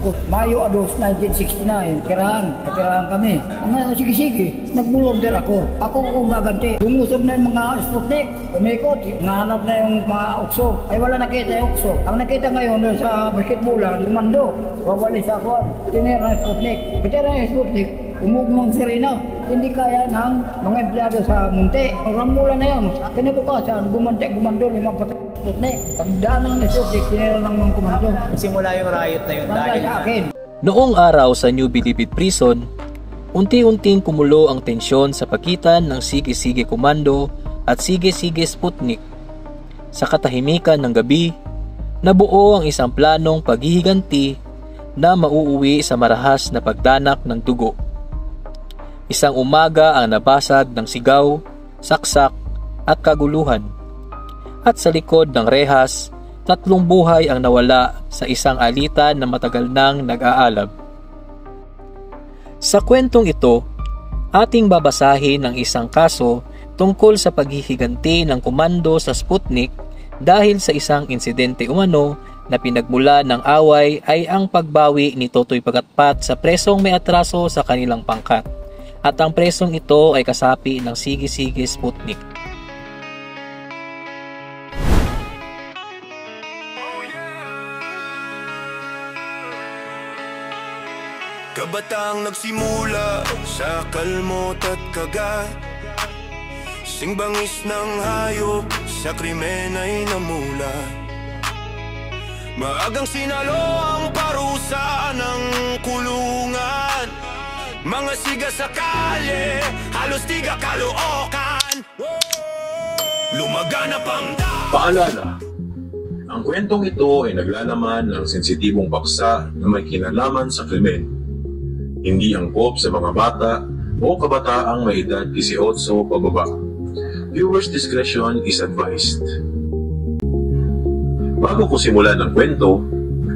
Ako, Mayo 1969, katirahan kami. Ang sige, nag-bulorder ako. Ako kung gaganti. Lumusob na yung mga Sputnik, umikot, nahanap na yung mga ukso. Ay wala nakita yung ukso. Ang nakita ngayon sa basketballan, lumando. Wawalis ako, tinira yung Sputnik. Tinira yung Sputnik, umugmang sirena. Hindi kaya ng mga empleyado sa munti. Ramula na yun. Kinabukasan, gumando, limang patay. Pagdaan ng Sputnik, tinira ng mga komando. Simula yung riot na yun dahil sa akin. Noong araw sa New Bilibid Prison, unti-unting kumulo ang tensyon sa pagitan ng Sige-Sige Komando at Sige-Sige Sputnik. Sa katahimikan ng gabi, nabuo ang isang planong paghihiganti na mauuwi sa marahas na pagdanak ng dugo. Isang umaga ang nabasag ng sigaw, saksak at kaguluhan. At sa likod ng rehas, 3 buhay ang nawala sa isang alitan na matagal nang nag-aalab. Sa kwentong ito, ating babasahin ang isang kaso tungkol sa paghihiganti ng komando sa Sputnik dahil sa isang insidente umano na pinagmula ng away ay ang pagbawi ni Totoy Pagatpat sa presong may atraso sa kanilang pangkat. At ang presong ito ay kasapi ng Sige-Sige Sputnik. Kabataang nagsimula sa kalmot at kagat, singbangis ng hayop sa krimen ay namula. Maagang sinalo ang parusa ng kulungan, mga siga sa kalye, halos tiga Caloocan. Lumaganap ang paalala. Ang kwentong ito ay naglalaman ng sensitibong paksa na may kinalaman sa krimen. Hindi angkop sa mga bata o kabataang may edad 18 pababa. Viewers' discretion is advised. Bago ko simulan ang kwento,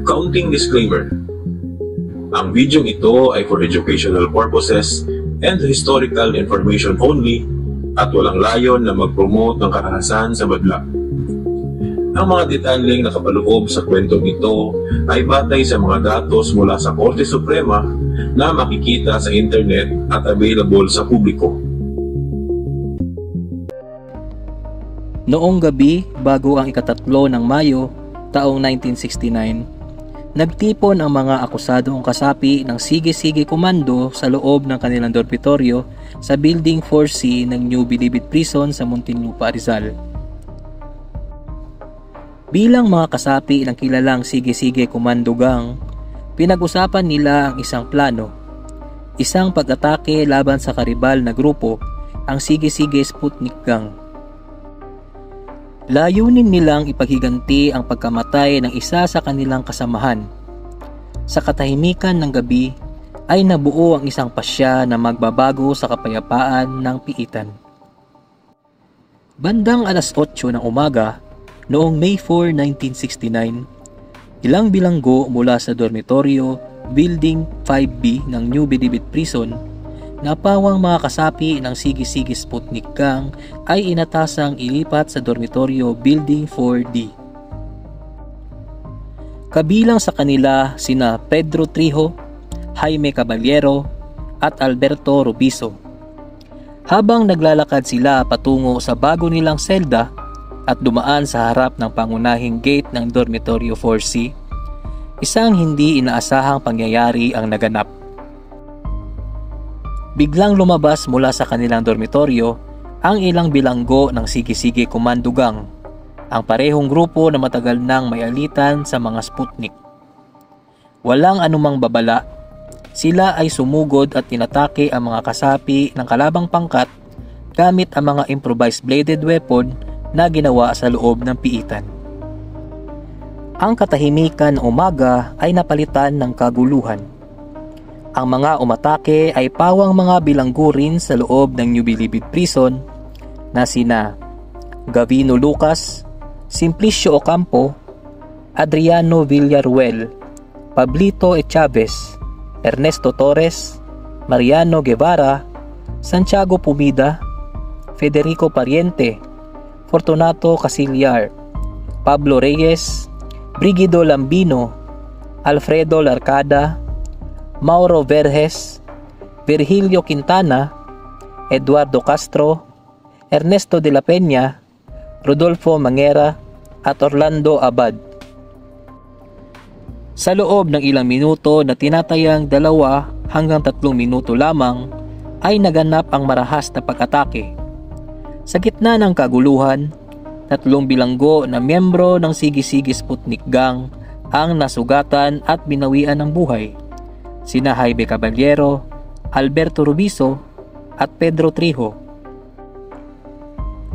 kaunting disclaimer. Ang video ito ay for educational purposes and historical information only at walang layon na mag-promote ng karahasan sa madla. Ang mga detalyeng nakapaloob sa kwentong ito ay batay sa mga datos mula sa Korte Suprema na makikita sa internet at available sa publiko. Noong gabi bago ang ika-3 ng Mayo taong 1969, nagtipon ang mga akusadong kasapi ng Sige-Sige Komando sa loob ng kanilang dormitoryo sa Building 4C ng New Bilibid Prison sa Muntinlupa, Rizal. Bilang mga kasapi ng kilalang Sige-Sige Komando Gang, pinag-usapan nila ang isang plano, isang pag-atake laban sa karibal na grupo, ang Sige-Sige Sputnik Gang. Layunin nilang ipaghiganti ang pagkamatay ng isa sa kanilang kasamahan. Sa katahimikan ng gabi ay nabuo ang isang pasya na magbabago sa kapayapaan ng piitan. Bandang alas 8 ng umaga, noong May 4, 1969, ilang bilanggo mula sa dormitoryo Building 5B ng New Bilibid Prison na pawang mga kasapi ng Sige-Sige Sputnik Gang ay inatasang ilipat sa dormitoryo Building 4D. Kabilang sa kanila sina Pedro Trijo, Jaime Caballero at Alberto Rubiso. Habang naglalakad sila patungo sa bago nilang selda at dumaan sa harap ng pangunahing gate ng Dormitoryo 4C, isang hindi inaasahang pangyayari ang naganap. Biglang lumabas mula sa kanilang dormitoryo ang ilang bilanggo ng Sige-Sige Komando Gang, ang parehong grupo na matagal nang may alitan sa mga Sputnik. Walang anumang babala, sila ay sumugod at inatake ang mga kasapi ng kalabang pangkat gamit ang mga improvised bladed weapon na ginawa sa loob ng piitan. Ang katahimikan ng umaga ay napalitan ng kaguluhan. Ang mga umatake ay pawang mga bilanggo rin sa loob ng New Bilibid Prison na sina Gavino Lucas, Simplicio Ocampo, Adriano Villaruel, Pablito Chavez, Ernesto Torres, Mariano Guevara, Santiago Pumida, Federico Pariente, Fortunato Casillar, Pablo Reyes, Brigido Lambino, Alfredo Larcada, Mauro Verges, Virgilio Quintana, Eduardo Castro, Ernesto de la Peña, Rodolfo Mangera at Orlando Abad. Sa loob ng ilang minuto na tinatayang 2 hanggang 3 minuto lamang ay naganap ang marahas na pag-atake. Sa gitna ng kaguluhan, 3 bilanggo na miyembro ng Sige-Sige Sputnik Gang ang nasugatan at binawian ng buhay. Sina Jaime Caballero, Alberto Rubiso at Pedro Trijo.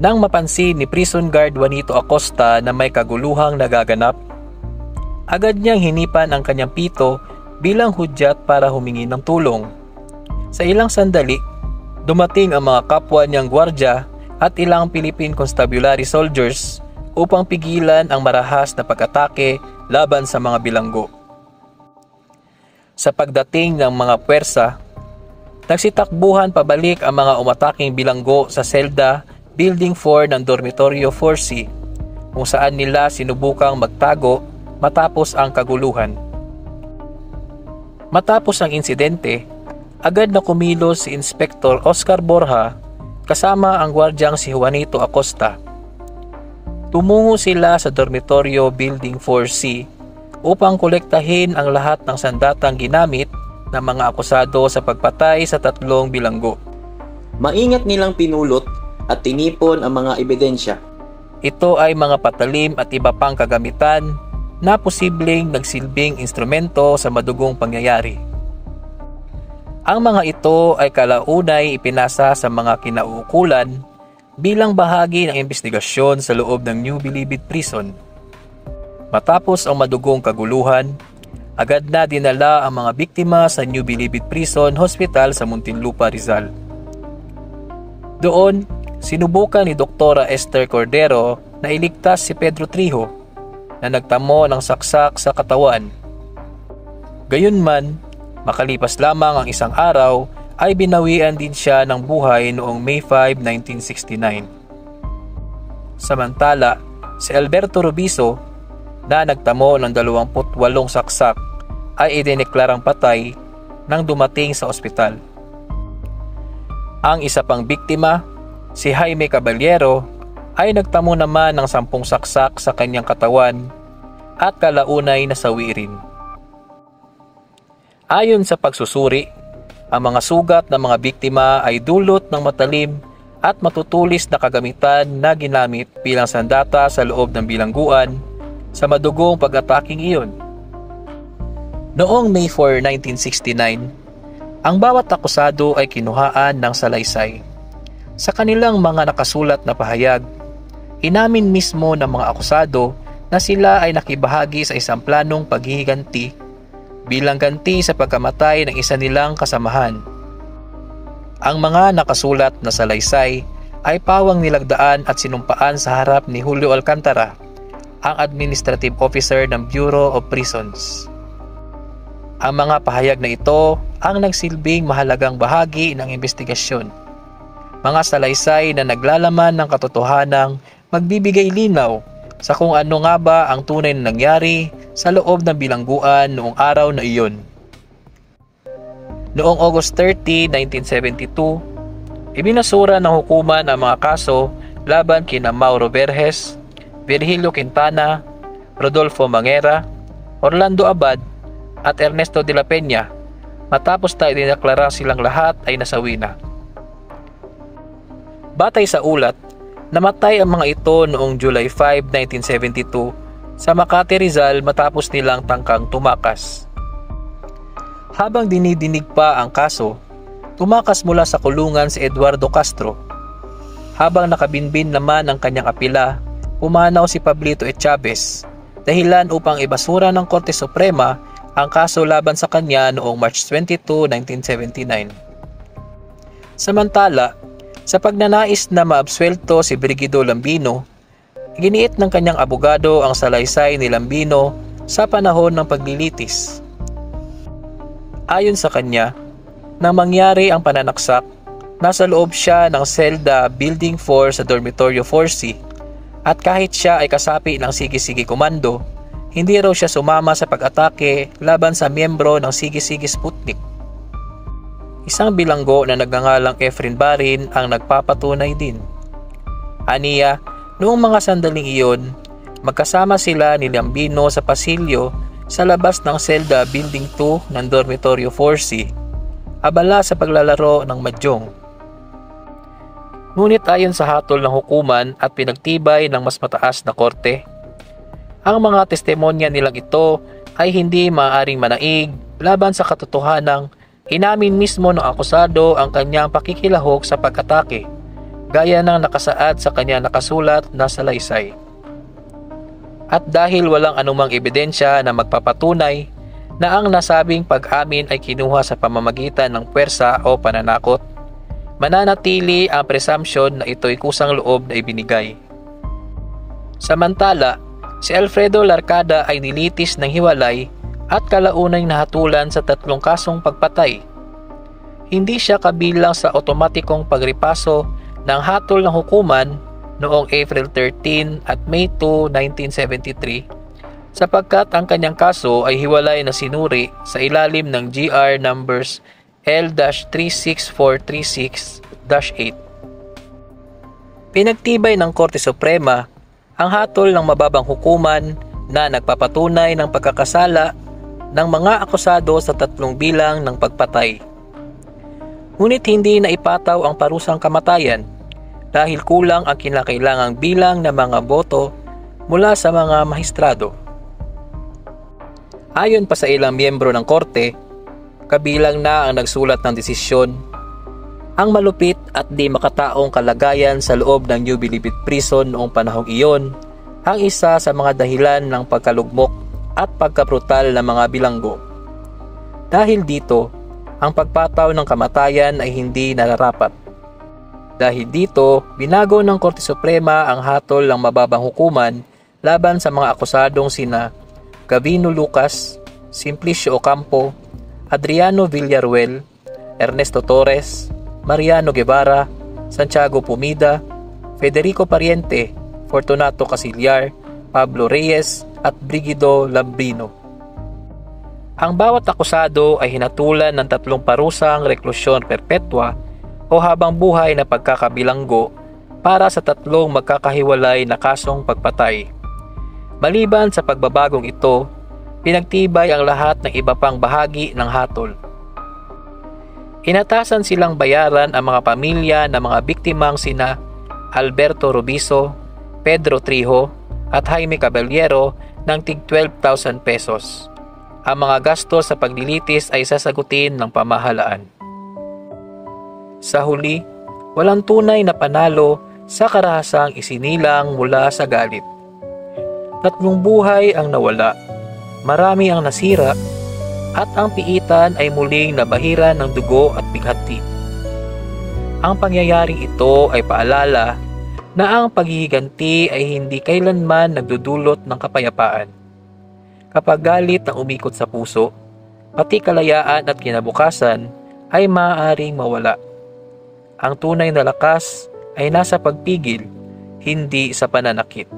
Nang mapansin ni Prison Guard Juanito Acosta na may kaguluhang nagaganap, agad niyang hinipan ang kanyang pito bilang hudyat para humingi ng tulong. Sa ilang sandali, dumating ang mga kapwa niyang gwardya at ilang Philippine Constabulary soldiers upang pigilan ang marahas na pag-atake laban sa mga bilanggo. Sa pagdating ng mga puwersa, nagsitakbuhan pabalik ang mga umataking bilanggo sa selda Building 4 ng Dormitoryo 4C, kung saan nila sinubukang magtago matapos ang kaguluhan. Matapos ang insidente, agad na kumilos si Inspector Oscar Borja kasama ang gwardyang si Juanito Acosta. Tumungo sila sa Dormitoryo Building 4C upang kolektahin ang lahat ng sandatang ginamit ng mga akusado sa pagpatay sa 3 bilanggo. Maingat nilang pinulot at tinipon ang mga ebidensya. Ito ay mga patalim at iba pang kagamitan na posibleng nagsilbing instrumento sa madugong pangyayari. Ang mga ito ay kalaunay ipinasa sa mga kinauukulan bilang bahagi ng investigasyon sa loob ng New Bilibid Prison. Matapos ang madugong kaguluhan, agad na dinala ang mga biktima sa New Bilibid Prison Hospital sa Muntinlupa, Rizal. Doon, sinubukan ni Dr. Esther Cordero na iligtas si Pedro Trijo na nagtamo ng saksak sa katawan. Gayunman, makalipas lamang ang 1 araw ay binawian din siya ng buhay noong May 5, 1969. Samantala, si Alberto Rubiso na nagtamo ng 28 saksak ay idineklarang patay nang dumating sa ospital. Ang isa pang biktima, si Jaime Caballero, ay nagtamo naman ng 10 saksak sa kanyang katawan at kalaunay nasawi rin. Ayon sa pagsusuri, ang mga sugat ng mga biktima ay dulot ng matalim at matutulis na kagamitan na ginamit bilang sandata sa loob ng bilangguan sa madugong pag-ataking iyon. Noong May 4, 1969, ang bawat akusado ay kinuhaan ng salaysay. Sa kanilang mga nakasulat na pahayag, inamin mismo ng mga akusado na sila ay nakibahagi sa isang planong paghihiganti bilang ganti sa pagkamatay ng isa nilang kasamahan. Ang mga nakasulat na salaysay ay pawang nilagdaan at sinumpaan sa harap ni Julio Alcantara, ang Administrative Officer ng Bureau of Prisons. Ang mga pahayag na ito ang nagsilbing mahalagang bahagi ng investigasyon. Mga salaysay na naglalaman ng katotohanang magbibigay linaw sa kung ano nga ba ang tunay na nangyari sa loob ng bilangguan noong araw na iyon. Noong August 30, 1972, ibinasura ng hukuman ang mga kaso laban kina Mauro Verges, Virgilio Quintana, Rodolfo Mangera, Orlando Abad at Ernesto de la Peña matapos na idineklara silang lahat ay nasawi na. Batay sa ulat, namatay ang mga ito noong July 5, 1972 sa Makati, Rizal matapos nilang tangkang tumakas. Habang dinidinig pa ang kaso, tumakas mula sa kulungan si Eduardo Castro. Habang nakabinbin naman ang kanyang apila, pumanaw si Pablito E. Chavez, dahilan upang ibasura ng Korte Suprema ang kaso laban sa kanya noong March 22, 1979. Samantala, sa pagnanais na maabsuelto si Brigido Lambino, giniit ng kanyang abogado ang salaysay ni Lambino sa panahon ng paglilitis. Ayon sa kanya, nang mangyari ang pananaksak, nasa loob siya ng selda Building 4 sa Dormitoryo 4C at kahit siya ay kasapi ng Sige-Sige Komando, hindi raw siya sumama sa pag-atake laban sa miyembro ng Sige-Sige Sputnik. Isang bilanggo na nagngangalang Efren Barin ang nagpapatunay din. Aniya, noong mga sandaling iyon, magkasama sila ni Lambino sa pasilyo sa labas ng Selda Building 2 ng Dormitoryo 4C, abala sa paglalaro ng mahjong. Ngunit ayon sa hatol ng hukuman at pinagtibay ng mas mataas na korte, ang mga testimonya nilang ito ay hindi maaaring manaig laban sa katotohanang inamin mismo ng akusado ang kanyang pakikilahok sa pag-atake, gaya ng nakasaad sa kanyang nakasulat na salaysay. At dahil walang anumang ebidensya na magpapatunay na ang nasabing pag-amin ay kinuha sa pamamagitan ng puwersa o pananakot, mananatili ang presumption na ito'y kusang loob na ibinigay. Samantala, si Alfredo Larcada ay nilitis ng hiwalay at kalaunay nahatulan sa 3 kasong pagpatay. Hindi siya kabilang sa otomatikong pagripaso ng hatol ng hukuman noong April 13 at May 2, 1973, sapagkat ang kanyang kaso ay hiwalay na sinuri sa ilalim ng GR numbers L-36436-8. Pinagtibay ng Korte Suprema ang hatol ng mababang hukuman na nagpapatunay ng pagkakasala ng mga akusado sa 3 bilang ng pagpatay. Ngunit hindi na ipataw ang parusang kamatayan dahil kulang ang kinakailangang bilang ng mga boto mula sa mga mahistrado. Ayon pa sa ilang miyembro ng korte, kabilang na ang nagsulat ng desisyon, ang malupit at di makataong kalagayan sa loob ng New Bilibid Prison noong panahong iyon ang isa sa mga dahilan ng pagkalugmok at pagkabrutal ng mga bilanggo. Dahil dito, ang pagpataw ng kamatayan ay hindi nararapat. Dahil dito, binago ng Korte Suprema ang hatol ng mababang hukuman laban sa mga akusadong sina Gavino Lucas, Simplicio Ocampo, Adriano Villaruel, Ernesto Torres, Mariano Guevara, Santiago Pumida, Federico Pariente, Fortunato Casillar, Pablo Reyes at Brigido Lambino. Ang bawat akusado ay hinatulan ng 3 parusang reklusyon perpetua o habang buhay na pagkakabilanggo para sa 3 magkakahiwalay na kasong pagpatay. Maliban sa pagbabagong ito, pinagtibay ang lahat ng iba pang bahagi ng hatol. Inatasan silang bayaran ang mga pamilya ng mga biktimang sina Alberto Rubiso, Pedro Trijo at Jaime Caballero ng tig 12,000 pesos. Ang mga gastos sa paglilitis ay sasagutin ng pamahalaan. Sa huli, walang tunay na panalo sa karahasang isinilang mula sa galit. 3 buhay ang nawala, marami ang nasira, at ang piitan ay muling nabahiran ng dugo at bighati. Ang pangyayaring ito ay paalala na ang paghihiganti ay hindi kailanman nagdudulot ng kapayapaan. Kapag galit ang umikot sa puso, pati kalayaan at kinabukasan ay maaaring mawala. Ang tunay na lakas ay nasa pagpigil, hindi sa pananakit.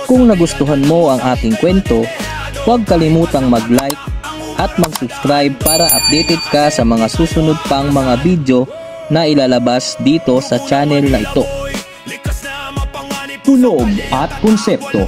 Kung nagustuhan mo ang ating kwento, huwag kalimutang mag-like at mag-subscribe para updated ka sa mga susunod pang mga video na ilalabas dito sa channel na ito. Tunog at konsepto.